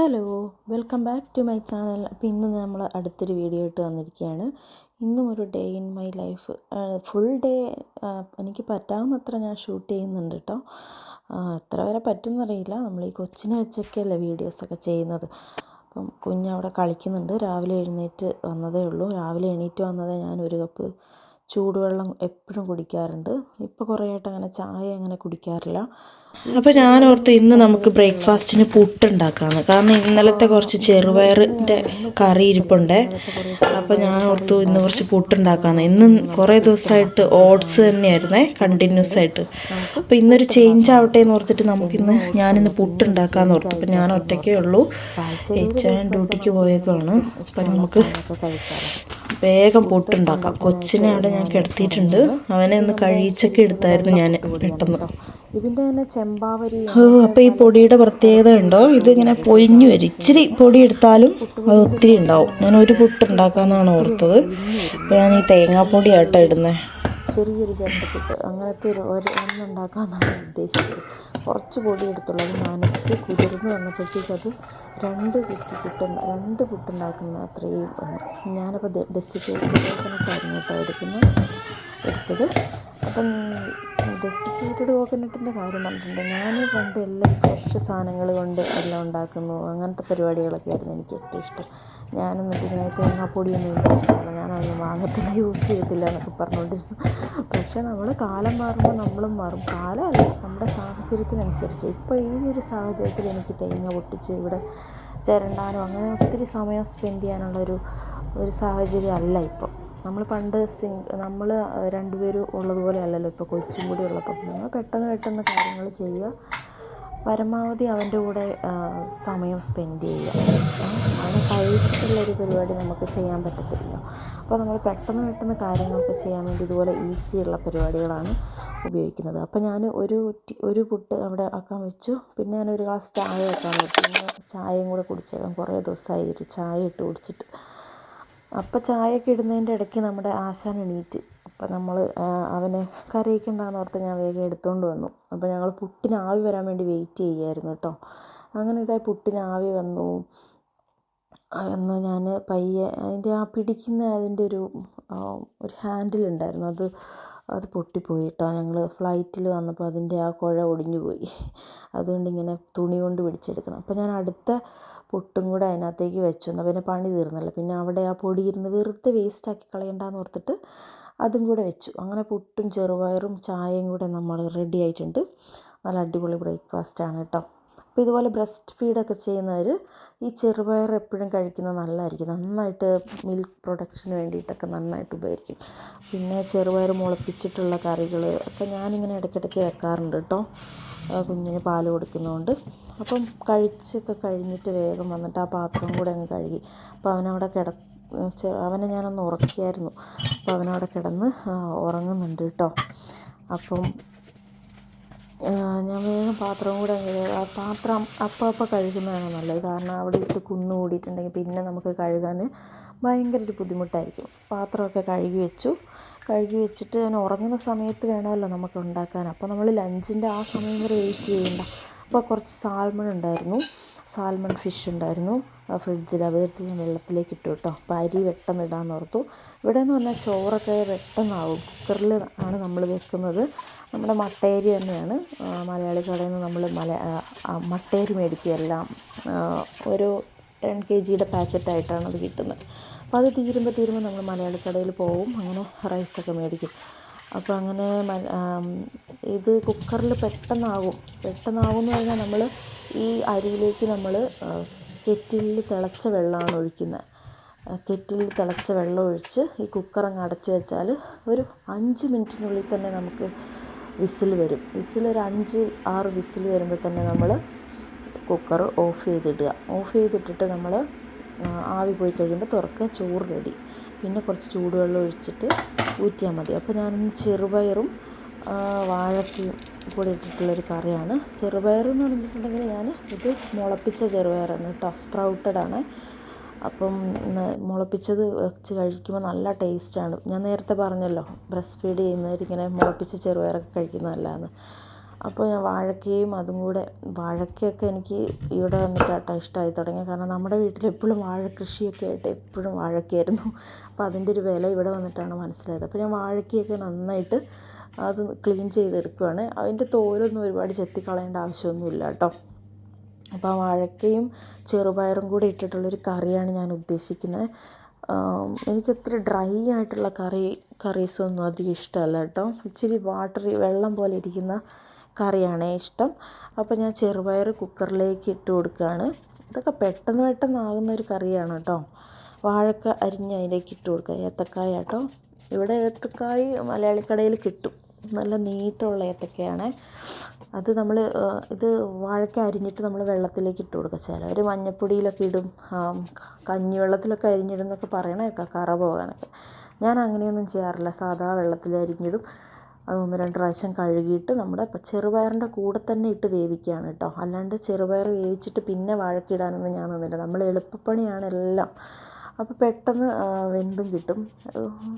Hello, welcome back to my channel. അപ്പോൾ ഇന്ന് നമ്മൾ അടുത്തൊരു വീഡിയോ ആയിട്ട് വന്നിരിക്കുകയാണ്. ഇന്നും ഒരു day in my life, full day എനിക്ക് പറ്റാവുന്നത്ര ഞാൻ ഷൂട്ട് ചെയ്യുന്നുണ്ട് കേട്ടോ. എത്ര വരെ പറ്റുമെന്നറിയില്ല. നമ്മൾ ഈ കൊച്ചിനെ വെച്ചൊക്കെയല്ലേ വീഡിയോസൊക്കെ ചെയ്യുന്നത്. അപ്പം കുഞ്ഞവിടെ കളിക്കുന്നുണ്ട്. രാവിലെ എഴുന്നേറ്റ് വന്നതേ ഉള്ളൂ. രാവിലെ എണീറ്റ് വന്നതേ ഞാൻ ഒരു കപ്പ് ചൂടുവെള്ളം എപ്പോഴും കുടിക്കാറുണ്ട്. ഇപ്പോൾ കുറേ ആയിട്ട് അങ്ങനെ ചായ അങ്ങനെ കുടിക്കാറില്ല. അപ്പോൾ ഞാൻ ഓർത്തു ഇന്ന് നമുക്ക് ബ്രേക്ക്ഫാസ്റ്റിന് പുട്ടുണ്ടാക്കാമെന്ന്. കാരണം ഇന്നലത്തെ കുറച്ച് ചെറുപയറിൻ്റെ കറി ഇരിപ്പുണ്ടേ. അപ്പോൾ ഞാൻ ഓർത്തു ഇന്ന് കുറച്ച് പുട്ടുണ്ടാക്കാമെന്ന്. ഇന്ന് കുറേ ദിവസമായിട്ട് ഓട്സ് തന്നെയായിരുന്നേ കണ്ടിന്യൂസ് ആയിട്ട്. അപ്പോൾ ഇന്നൊരു ചേഞ്ച് ആവട്ടെ എന്ന് ഓർത്തിട്ട് ഞാനിന്ന് പുട്ടുണ്ടാക്കാമെന്ന് ഓർത്തു. അപ്പോൾ ഞാൻ ഒറ്റയ്ക്കേ ഉള്ളൂ. ഞാൻ ഡ്യൂട്ടിക്ക് പോയേക്കുവാണ്. അപ്പം നമുക്ക് വേഗം പുട്ടുണ്ടാക്കാം. കൊച്ചിനെ അവിടെ ഞാൻ കിടത്തിയിട്ടുണ്ട്. അവനെ ഒന്ന് കഴിച്ചൊക്കെ എടുത്തായിരുന്നു ഞാൻ പെട്ടെന്ന്. ഇതിൻ്റെ തന്നെ ചെമ്പാവരി. അപ്പോൾ ഈ പൊടിയുടെ പ്രത്യേകത ഉണ്ടോ, ഇതിങ്ങനെ പൊരിഞ്ഞു വരും. ഇച്ചിരി പൊടി എടുത്താലും അത് ഒത്തിരി ഉണ്ടാവും. ഞാൻ ഒരു പുട്ടുണ്ടാക്കാമെന്നാണ് ഓർത്തത്. അപ്പോൾ ഞാൻ ഈ തേങ്ങാപ്പൊടിയാട്ടോ ഇടുന്നത്. ചെറിയൊരു ചിരട്ടപ്പുട്ട് അങ്ങനത്തെ ഒരെണ്ണം ഉണ്ടാക്കാമെന്നാണ് ഉദ്ദേശിച്ചത്. കുറച്ച് പൊടി എടുത്തുള്ളൂ. അത് നനച്ച് കുതിർന്ന് വന്നപ്പോഴത്തേക്ക് അത് രണ്ട് പുട്ടുണ്ടാക്കുന്ന അത്രയും വന്നു. ഞാനപ്പോൾ ഡെസിക്കേറ്റഡ് കേട്ടോ എടുത്തത്. അപ്പം ഡെസിക്കേറ്റഡ് കോക്കനട്ടിൻ്റെ കാര്യം പറഞ്ഞിട്ടുണ്ട്. ഞാൻ പണ്ട് എല്ലാം ഫ്രഷ് സാധനങ്ങൾ കൊണ്ട് എല്ലാം ഉണ്ടാക്കുന്നു. അങ്ങനത്തെ പരിപാടികളൊക്കെ ആയിരുന്നു എനിക്ക് ഏറ്റവും ഇഷ്ടം. ഞാനെന്നിട്ട് ഇങ്ങനെ തേങ്ങാപ്പൊടിയൊന്നും എനിക്ക് ഇഷ്ടമല്ല, ഞാനതൊന്നും വാങ്ങത്തില്ല, യൂസ് ചെയ്യത്തില്ല എന്നൊക്കെ പറഞ്ഞുകൊണ്ടിരുന്നു. പക്ഷേ നമ്മൾ കാലം മാറുമ്പോൾ നമ്മളും മാറും. കാലമല്ല, നമ്മുടെ സാഹചര്യത്തിനനുസരിച്ച്. ഇപ്പോൾ ഈ ഒരു സാഹചര്യത്തിൽ എനിക്ക് തേങ്ങ പൊട്ടിച്ച് ഇവിടെ ചിരണ്ടാനോ അങ്ങനെ ഒത്തിരി സമയം സ്പെൻഡ് ചെയ്യാനുള്ളൊരു സാഹചര്യം അല്ല ഇപ്പം. നമ്മൾ പണ്ട് നമ്മൾ രണ്ടുപേരും ഉള്ളതുപോലെ അല്ലല്ലോ ഇപ്പോൾ. കൊച്ചും കൂടി ഉള്ളപ്പം നമ്മൾ പെട്ടെന്ന് കാര്യങ്ങൾ ചെയ്യുക, പരമാവധി അവൻ്റെ കൂടെ സമയം സ്പെൻഡ് ചെയ്യുക. അവനെ കഴിച്ചിട്ടുള്ളൊരു പരിപാടി നമുക്ക് ചെയ്യാൻ പറ്റത്തില്ലല്ലോ. അപ്പോൾ നമ്മൾ പെട്ടെന്ന് കാര്യങ്ങളൊക്കെ ചെയ്യാൻ വേണ്ടി ഇതുപോലെ ഈസിയുള്ള പരിപാടികളാണ് ഉപയോഗിക്കുന്നത്. അപ്പോൾ ഞാൻ ഒരു പുട്ട് അവിടെ ആക്കാൻ വെച്ചു. പിന്നെ ഞാനൊരു ഗ്ലാസ് ചായ വെക്കാൻ വെച്ചു. പിന്നെ ചായയും കൂടെ കുടിച്ചേക്കാം. കുറേ ദിവസമായി ഒരു ചായ ഇട്ട് കുടിച്ചിട്ട്. അപ്പോൾ ചായയൊക്കെ ഇടുന്നതിൻ്റെ ഇടയ്ക്ക് നമ്മുടെ ആശാൻ എണീറ്റ്. അപ്പം നമ്മൾ അവനെ കരയിക്കണ്ടെന്ന് ഓർത്ത് ഞാൻ വേഗം എടുത്തുകൊണ്ട് വന്നു. അപ്പോൾ ഞങ്ങൾ പുട്ടിന് ആവി വരാൻ വേണ്ടി വെയിറ്റ് ചെയ്യുമായിരുന്നു കേട്ടോ. അങ്ങനെ ഇതായി പുട്ടിന് ആവി വന്നു എന്ന് ഞാൻ പയ്യെ അതിൻ്റെ പിടിക്കുന്ന അതിൻ്റെ ഒരു ഹാൻഡിലുണ്ടായിരുന്നു, അത് പൊട്ടിപ്പോയി കേട്ടോ. ഞങ്ങൾ ഫ്ലൈറ്റിൽ വന്നപ്പോൾ അതിൻ്റെ കുഴ ഒടിഞ്ഞു പോയി. അതുകൊണ്ടിങ്ങനെ തുണി കൊണ്ട് പിടിച്ചെടുക്കണം. അപ്പോൾ ഞാൻ അടുത്ത പുട്ടും കൂടെ അതിനകത്തേക്ക് വെച്ചു. എന്നാൽ പിന്നെ പണി തീർന്നല്ലോ. പിന്നെ അവിടെ ആ പൊടി ഇരുന്ന് വെറുതെ വേസ്റ്റാക്കി കളയണ്ടെന്ന് ഓർത്തിട്ട് അതും കൂടെ വെച്ചു. അങ്ങനെ പുട്ടും ചെറുപയറും ചായയും കൂടെ നമ്മൾ റെഡി ആയിട്ടുണ്ട്. നല്ല അടിപൊളി ബ്രേക്ക്ഫാസ്റ്റാണ് കേട്ടോ. അപ്പോൾ ഇതുപോലെ ബ്രസ്റ്റ് ഫീഡൊക്കെ ചെയ്യുന്നവർ ഈ ചെറുപയർ എപ്പോഴും കഴിക്കുന്നത് നല്ലതായിരിക്കും. നന്നായിട്ട് മിൽക്ക് പ്രൊഡക്ഷന് വേണ്ടിയിട്ടൊക്കെ നന്നായിട്ട് ഉപകരിക്കും. പിന്നെ ചെറുപയർ മുളപ്പിച്ചിട്ടുള്ള കറികൾ ഒക്കെ ഞാനിങ്ങനെ ഇടയ്ക്കിടയ്ക്ക് വെക്കാറുണ്ട് കേട്ടോ, കുഞ്ഞിന് പാല് കൊടുക്കുന്നതുകൊണ്ട്. അപ്പം കഴിച്ചൊക്കെ കഴിഞ്ഞിട്ട് വേഗം വന്നിട്ട് ആ പാത്രം കൂടെ അങ്ങ് കഴുകി. അപ്പോൾ അവനെ ഞാനൊന്ന് ഉറക്കിയായിരുന്നു. അപ്പോൾ അവനവിടെ കിടന്ന് ഉറങ്ങുന്നുണ്ട് കേട്ടോ. അപ്പം ഞാൻ വേഗം പാത്രം കൂടെ ആ പാത്രം അപ്പം കഴുകുന്നതാണ് നല്ലത്. കാരണം അവിടെ ഇട്ട് കുന്നു കൂടിയിട്ടുണ്ടെങ്കിൽ പിന്നെ നമുക്ക് കഴുകാൻ ഭയങ്കര ഒരു ബുദ്ധിമുട്ടായിരിക്കും. പാത്രമൊക്കെ കഴുകി വെച്ചിട്ട് ഞാൻ ഉറങ്ങുന്ന സമയത്ത് വേണമല്ലോ നമുക്ക് ഉണ്ടാക്കാൻ. അപ്പോൾ നമ്മൾ ലഞ്ചിൻ്റെ ആ സമയം വരെ വെയിറ്റ് ചെയ്യണ്ട. അപ്പോൾ കുറച്ച് സാൽമൺ ഫിഷ് ഉണ്ടായിരുന്നു ഫ്രിഡ്ജിൽ. അതെടുത്ത് ഞാൻ വെള്ളത്തിലേക്ക് ഇട്ടു കേട്ടോ. അപ്പോൾ അരി പെട്ടെന്ന് ഇടാമെന്ന് ഓർത്തു. ഇവിടെ എന്ന് പറഞ്ഞാൽ ചോറൊക്കെ പെട്ടെന്നാവും. കുക്കറിൽ ആണ് നമ്മൾ വെക്കുന്നത്. നമ്മുടെ മട്ടയരി തന്നെയാണ്. മലയാളി കടയിൽ നിന്ന് നമ്മൾ മട്ടയരി മേടിക്കുകയെല്ലാം. ഒരു 10 kg പാക്കറ്റായിട്ടാണ് അത് കിട്ടുന്നത്. അപ്പോൾ അത് തീരുമ്പോൾ നമ്മൾ മലയാളി കടയിൽ പോവും, അങ്ങനെ റൈസൊക്കെ മേടിക്കും. അപ്പോൾ അങ്ങനെ ഇത് കുക്കറിൽ പെട്ടെന്നാവും എന്ന് പറഞ്ഞാൽ നമ്മൾ ഈ അരിയിലേക്ക് നമ്മൾ കെറ്റിലിൽ തിളച്ച വെള്ളമാണ് ഒഴിക്കുന്നത്. കെറ്റിലിൽ തിളച്ച വെള്ളം ഒഴിച്ച് ഈ കുക്കറങ്ങ് അടച്ച് വെച്ചാൽ ഒരു 5 മിനിറ്റിനുള്ളിൽ തന്നെ നമുക്ക് വിസിൽ വരും. ഒരു 5-6 വിസിൽ വരുമ്പോൾ തന്നെ നമ്മൾ കുക്കർ ഓഫ് ചെയ്തിട്ടിട്ട് നമ്മൾ ആവി പോയി കഴിയുമ്പോൾ തുറക്കുക, ചോറ് റെഡി. പിന്നെ കുറച്ച് ചൂടുവെള്ളം ഒഴിച്ചിട്ട് ഊറ്റിയാൽ മതി. അപ്പോൾ ഞാനിന്ന് ചെറുപയറും വാഴക്കയും കൂടി ഇട്ടിട്ടുള്ളൊരു കറിയാണ്. ചെറുപയർ എന്ന് പറഞ്ഞിട്ടുണ്ടെങ്കിൽ ഇത് മുളപ്പിച്ച ചെറുപയറാണ് കേട്ടോ, സ്പ്രൗട്ടഡാണ്. അപ്പം മുളപ്പിച്ചത് വെച്ച് കഴിക്കുമ്പോൾ നല്ല ടേസ്റ്റാണ്. ഞാൻ നേരത്തെ പറഞ്ഞല്ലോ, ബ്രസ്റ്റ് ഫീഡ് ചെയ്യുന്നവരിങ്ങനെ മുളപ്പിച്ച ചെറുപയറൊക്കെ കഴിക്കുന്നതല്ലാന്ന്. അപ്പോൾ ഞാൻ വാഴക്കയും അതും കൂടെ, വാഴക്കയൊക്കെ എനിക്ക് ഇവിടെ വന്നിട്ടാട്ടോ ഇഷ്ടമായി തുടങ്ങി. കാരണം നമ്മുടെ വീട്ടിൽ എപ്പോഴും വാഴ കൃഷിയൊക്കെ ആയിട്ട് എപ്പോഴും വാഴക്കയായിരുന്നു. അപ്പോൾ അതിൻ്റെ ഒരു വില ഇവിടെ വന്നിട്ടാണ് മനസ്സിലായത്. അപ്പോൾ ഞാൻ വാഴക്കയൊക്കെ നന്നായിട്ട് അത് ക്ലീൻ ചെയ്തെടുക്കുകയാണ്. അതിൻ്റെ തോലൊന്നും ഒരുപാട് ചെത്തിക്കളയേണ്ട ആവശ്യമൊന്നുമില്ല കേട്ടോ. അപ്പോൾ ആ വാഴക്കയും ചെറുപയറും കൂടി ഇട്ടിട്ടുള്ളൊരു കറിയാണ് ഞാൻ ഉദ്ദേശിക്കുന്നത്. എനിക്കൊത്തിരി ഡ്രൈ ആയിട്ടുള്ള കറീസൊന്നും അധികം ഇഷ്ടമല്ല കേട്ടോ. ഇച്ചിരി വാട്ടറി വെള്ളം പോലെ ഇരിക്കുന്ന കറിയാണ് ഇഷ്ടം. അപ്പോൾ ഞാൻ ചെറുപയർ കുക്കറിലേക്ക് ഇട്ട് കൊടുക്കുകയാണ്. ഇതൊക്കെ പെട്ടെന്ന് ആകുന്ന ഒരു കറിയാണ് കേട്ടോ. വാഴക്ക അരിഞ്ഞ് അതിലേക്ക് ഇട്ട് കൊടുക്കുക. ഏത്തക്കായ കേട്ടോ. ഇവിടെ ഏത്തക്കായ മലയാളിക്കടയിൽ കിട്ടും. നല്ല നീട്ടമുള്ള ഏത്തക്കയാണ് അത്. ഇത് വാഴക്ക അരിഞ്ഞിട്ട് നമ്മൾ വെള്ളത്തിലേക്ക് ഇട്ട് കൊടുക്കുക. ചിലർ മഞ്ഞപ്പൊടിയിലൊക്കെ ഇടും, കഞ്ഞിവെള്ളത്തിലൊക്കെ അരിഞ്ഞിടുന്നൊക്കെ പറയണേക്കാം കറ പോകാനൊക്കെ. ഞാൻ അങ്ങനെയൊന്നും ചെയ്യാറില്ല. സാധാ വെള്ളത്തിൽ അരിഞ്ഞിടും. അത് 1-2 പ്രാവശ്യം കഴുകിയിട്ട് നമ്മുടെ ചെറുപയറിൻ്റെ കൂടെ തന്നെ ഇട്ട് വേവിക്കുകയാണ് കേട്ടോ. അല്ലാണ്ട് ചെറുപയർ വേവിച്ചിട്ട് പിന്നെ വാഴക്ക ഇടാനൊന്നും ഞാൻ നിന്നില്ല. നമ്മൾ എളുപ്പപ്പണിയാണ് എല്ലാം. അപ്പോൾ പെട്ടെന്ന് വെന്തും കിട്ടും.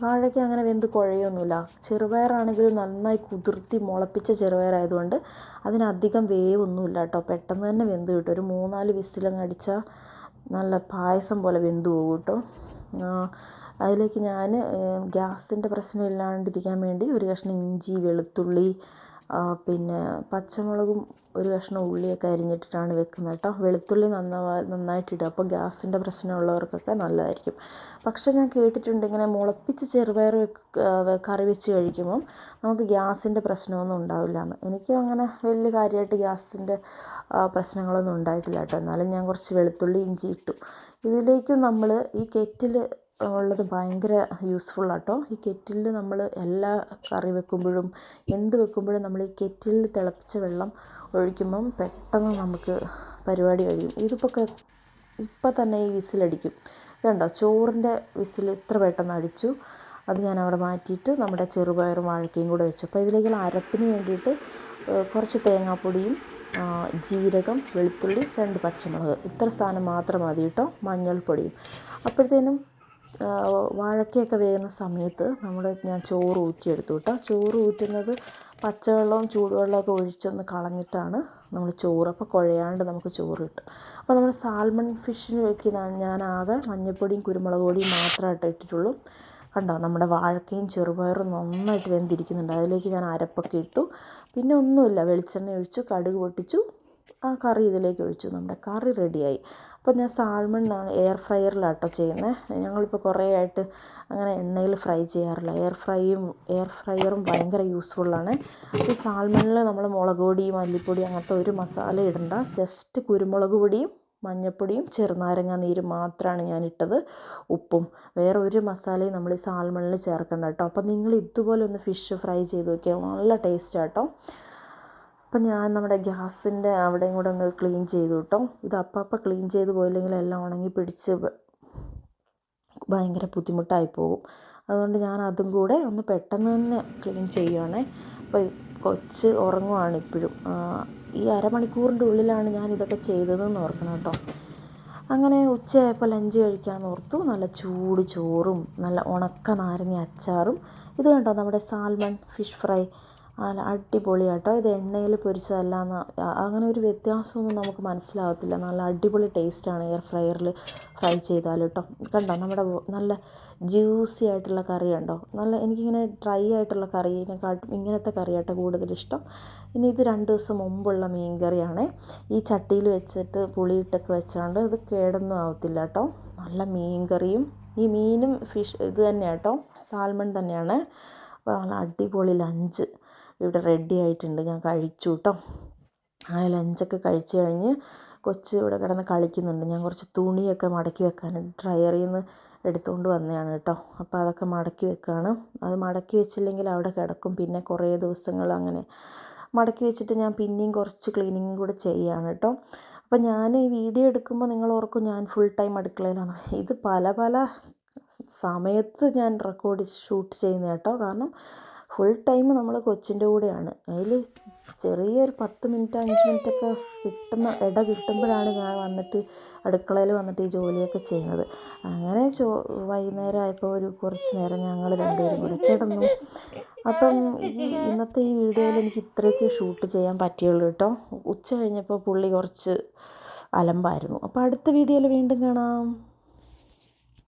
വാഴയ്ക്ക് അങ്ങനെ വെന്ത് കുഴയൊന്നുമില്ല. ചെറുപയറാണെങ്കിലും നന്നായി കുതിർത്തി മുളപ്പിച്ച ചെറുപയറായതുകൊണ്ട് അതിനധികം വേവൊന്നുമില്ല കേട്ടോ. പെട്ടെന്ന് തന്നെ വെന്ത് കിട്ടും. ഒരു 3-4 വിസിലങ്ങ് അടിച്ചാൽ നല്ല പായസം പോലെ വെന്ത് പോകും കേട്ടോ. അതിലേക്ക് ഞാൻ ഗ്യാസിൻ്റെ പ്രശ്നം ഇല്ലാണ്ടിരിക്കാൻ വേണ്ടി ഒരു കഷ്ണം ഇഞ്ചി, വെളുത്തുള്ളി, പിന്നെ പച്ചമുളകും ഒരു കഷ്ണം ഉള്ളിയൊക്കെ അരിഞ്ഞിട്ടിട്ടാണ് വെക്കുന്നത് കേട്ടോ. വെളുത്തുള്ളി നന്നായിട്ടിടുക. അപ്പോൾ ഗ്യാസിൻ്റെ പ്രശ്നമുള്ളവർക്കൊക്കെ നല്ലതായിരിക്കും. പക്ഷേ ഞാൻ കേട്ടിട്ടുണ്ട് ഇങ്ങനെ മുളപ്പിച്ച് ചെറുപയർ കറി വെച്ച് കഴിക്കുമ്പം നമുക്ക് ഗ്യാസിൻ്റെ പ്രശ്നമൊന്നും ഉണ്ടാവില്ല എന്ന്. എനിക്കും അങ്ങനെ വലിയ കാര്യമായിട്ട് ഗ്യാസിൻ്റെ പ്രശ്നങ്ങളൊന്നും ഉണ്ടായിട്ടില്ല കേട്ടോ. എന്നാലും ഞാൻ കുറച്ച് വെളുത്തുള്ളി ഇഞ്ചി ഇട്ടു. ഇതിലേക്കും നമ്മൾ ഈ കെറ്റിൽ ഉള്ളത് ഭയങ്കര യൂസ്ഫുള്ളാട്ടോ. ഈ കെറ്റിലിൽ നമ്മൾ എല്ലാ കറി വെക്കുമ്പോഴും എന്ത് വെക്കുമ്പോഴും നമ്മൾ ഈ കെറ്റിലിൽ തിളപ്പിച്ച വെള്ളം ഒഴിക്കുമ്പം പെട്ടെന്ന് നമുക്ക് പരിപാടി കഴിയും. ഇപ്പം തന്നെ ഈ വിസിലടിക്കും. ഇതുണ്ടോ, ചോറിൻ്റെ വിസിൽ ഇത്ര പെട്ടെന്ന് അടിച്ചു. അത് ഞാൻ അവിടെ മാറ്റിയിട്ട് നമ്മുടെ ചെറുപയറും വാഴക്കയും കൂടെ വെച്ചു. അപ്പോൾ ഇതിലേക്കുള്ള അരപ്പിന് വേണ്ടിയിട്ട് കുറച്ച് തേങ്ങാപ്പൊടിയും ജീരകം, വെളുത്തുള്ളി, 2 പച്ചമുളക്, ഇത്ര സാധനം മാത്രം മതി കേട്ടോ. മഞ്ഞൾപ്പൊടിയും. അപ്പോഴത്തേനും വാഴക്കയൊക്കെ വേകുന്ന സമയത്ത് ഞാൻ ചോറ് ഊറ്റിയെടുത്തു കേട്ടോ. ചോറ് ഊറ്റുന്നത് പച്ചവെള്ളവും ചൂടുവെള്ളമൊക്കെ ഒഴിച്ചൊന്ന് കളഞ്ഞിട്ടാണ് നമ്മൾ ചോറ്. അപ്പോൾ കുഴയാണ്ട് നമുക്ക് ചോറ് കിട്ടും. അപ്പോൾ നമ്മൾ സാൽമൺ ഫിഷിന് വെക്കുന്ന ഞാൻ ആകെ മഞ്ഞൾപ്പൊടിയും കുരുമുളക് പൊടിയും മാത്രമായിട്ട് ഇട്ടിട്ടുള്ളൂ. കണ്ടോ, നമ്മുടെ വാഴക്കയും ചെറുപയറും നന്നായിട്ട് വെന്തിരിക്കുന്നുണ്ട്. അതിലേക്ക് ഞാൻ അരപ്പൊക്കെ ഇട്ടു. പിന്നെ ഒന്നുമില്ല, വെളിച്ചെണ്ണ ഒഴിച്ചു, കടുക് പൊട്ടിച്ചു, ആ കറി ഇതിലേക്ക് ഒഴിച്ചു. നമ്മുടെ കറി റെഡിയായി. അപ്പോൾ ഞാൻ സാൽമൺ എയർ ഫ്രയറിലാട്ടോ ചെയ്യുന്നത്. ഞങ്ങളിപ്പോൾ കുറേ ആയിട്ട് അങ്ങനെ എണ്ണയിൽ ഫ്രൈ ചെയ്യാറില്ല. എയർ ഫ്രയറും ഭയങ്കര യൂസ്ഫുള്ളാണ്. ഈ സാൽമണിൽ നമ്മൾ മുളക് പൊടി, മല്ലിപ്പൊടി അങ്ങനത്തെ ഒരു മസാല ഇടണ്ട. ജസ്റ്റ് കുരുമുളക് പൊടിയും മഞ്ഞൾപ്പൊടിയും ചെറുനാരങ്ങ നീര് മാത്രമാണ് ഞാൻ ഇട്ടത്, ഉപ്പും. വേറെ ഒരു മസാലയും നമ്മൾ ഈ സാൽമണിൽ ചേർക്കണ്ട കേട്ടോ. അപ്പോൾ നിങ്ങൾ ഇതുപോലെ ഒന്ന് ഫിഷ് ഫ്രൈ ചെയ്ത് നോക്കിയാൽ നല്ല ടേസ്റ്റാട്ടോ. അപ്പം ഞാൻ നമ്മുടെ ഗ്യാസിൻ്റെ അവിടെയും കൂടെ ഒന്ന് ക്ലീൻ ചെയ്തു കേട്ടോ. ഇത് അപ്പം ക്ലീൻ ചെയ്ത് പോയില്ലെങ്കിൽ എല്ലാം ഉണങ്ങി പിടിച്ച് ഭയങ്കര ബുദ്ധിമുട്ടായി പോകും. അതുകൊണ്ട് ഞാൻ അതും കൂടെ ഒന്ന് പെട്ടെന്ന് തന്നെ ക്ലീൻ ചെയ്യുവാണേ. അപ്പോൾ കൊച്ച് ഉറങ്ങുവാണ് ഇപ്പോഴും. ഈ അരമണിക്കൂറിൻ്റെ ഉള്ളിലാണ് ഞാൻ ഇതൊക്കെ ചെയ്തതെന്ന് ഓർക്കണം കേട്ടോ. അങ്ങനെ ഉച്ചയായപ്പോൾ ലഞ്ച് കഴിക്കാമെന്ന് ഓർത്തു. നല്ല ചൂട് ചോറും നല്ല ഉണക്ക നാരങ്ങ അച്ചാറും. ഇത് കണ്ടോ, നമ്മുടെ സാൽമൺ ഫിഷ് ഫ്രൈ നല്ല അടിപൊളിയാട്ടോ. ഇത് എണ്ണയിൽ പൊരിച്ചതല്ലാന്ന് അങ്ങനെ ഒരു വ്യത്യാസമൊന്നും നമുക്ക് മനസ്സിലാകത്തില്ല. നല്ല അടിപൊളി ടേസ്റ്റാണ് എയർ ഫ്രയറിൽ ഫ്രൈ ചെയ്താൽ കേട്ടോ. കണ്ടോ, നമ്മുടെ നല്ല ജ്യൂസി ആയിട്ടുള്ള കറി കണ്ടോ. എനിക്കിങ്ങനെ ഡ്രൈ ആയിട്ടുള്ള കറിനെക്കാട്ടും ഇങ്ങനത്തെ കറിയാട്ടോ കൂടുതലിഷ്ടം. ഇനി ഇത് 2 ദിവസം മുമ്പുള്ള മീൻ കറിയാണ്. ഈ ചട്ടിയിൽ വെച്ചിട്ട് പുളിയിട്ടൊക്കെ വെച്ചാണ്ട് ഇത് കേടൊന്നും ആവത്തില്ല കേട്ടോ. നല്ല മീൻ കറിയും, ഈ മീനും ഫിഷ് ഇത് തന്നെയാണ് കേട്ടോ, സാൽമൺ തന്നെയാണ്. അപ്പോൾ നല്ല അടിപൊളി ലഞ്ച് ഇവിടെ റെഡി ആയിട്ടുണ്ട്. ഞാൻ കഴിച്ചു കേട്ടോ. ആ ലഞ്ചൊക്കെ കഴിച്ച് കഴിഞ്ഞ് കൊച്ച് ഇവിടെ കിടന്ന് കളിക്കുന്നുണ്ട്. ഞാൻ കുറച്ച് തുണിയൊക്കെ മടക്കി വെക്കാൻ ഡ്രയറിൽ നിന്ന് എടുത്തുകൊണ്ട് വന്നതാണ് കേട്ടോ. അപ്പോൾ അതൊക്കെ മടക്കി വെക്കുകയാണ്. അത് മടക്കി വെച്ചില്ലെങ്കിൽ അവിടെ കിടക്കും. പിന്നെ കുറേ ദിവസങ്ങൾ അങ്ങനെ മടക്കി വെച്ചിട്ട് ഞാൻ പിന്നെയും കുറച്ച് ക്ലീനിങ്ങും കൂടെ ചെയ്യുകയാണ് കേട്ടോ. അപ്പോൾ ഞാൻ ഈ വീഡിയോ എടുക്കുമ്പോൾ നിങ്ങൾ ഓർക്കും ഞാൻ ഫുൾ ടൈം അടുക്കളയിലാണ്. ഇത് പല സമയത്ത് ഞാൻ ഷൂട്ട് ചെയ്യുന്നത് കേട്ടോ. കാരണം ഫുൾ ടൈം നമ്മൾ കൊച്ചിൻ്റെ കൂടെയാണ്. അതിൽ ചെറിയൊരു 10 മിനിറ്റ് 5 മിനിറ്റൊക്കെ കിട്ടുമ്പോഴാണ് ഞാൻ വന്നിട്ട് അടുക്കളയിൽ വന്നിട്ട് ഈ ജോലിയൊക്കെ ചെയ്യുന്നത്. അങ്ങനെ വൈകുന്നേരം ആയപ്പോൾ കുറച്ച് നേരം ഞങ്ങൾ 2 പേരും കൂടെ കിടന്നു. അപ്പം ഇന്നത്തെ ഈ വീഡിയോയിൽ എനിക്ക് ഇത്രയൊക്കെ ഷൂട്ട് ചെയ്യാൻ പറ്റിയുള്ളൂ കേട്ടോ. ഉച്ച കഴിഞ്ഞപ്പോൾ പുള്ളി കുറച്ച് അലമ്പായിരുന്നു. അപ്പോൾ അടുത്ത വീഡിയോയിൽ വീണ്ടും കാണാം.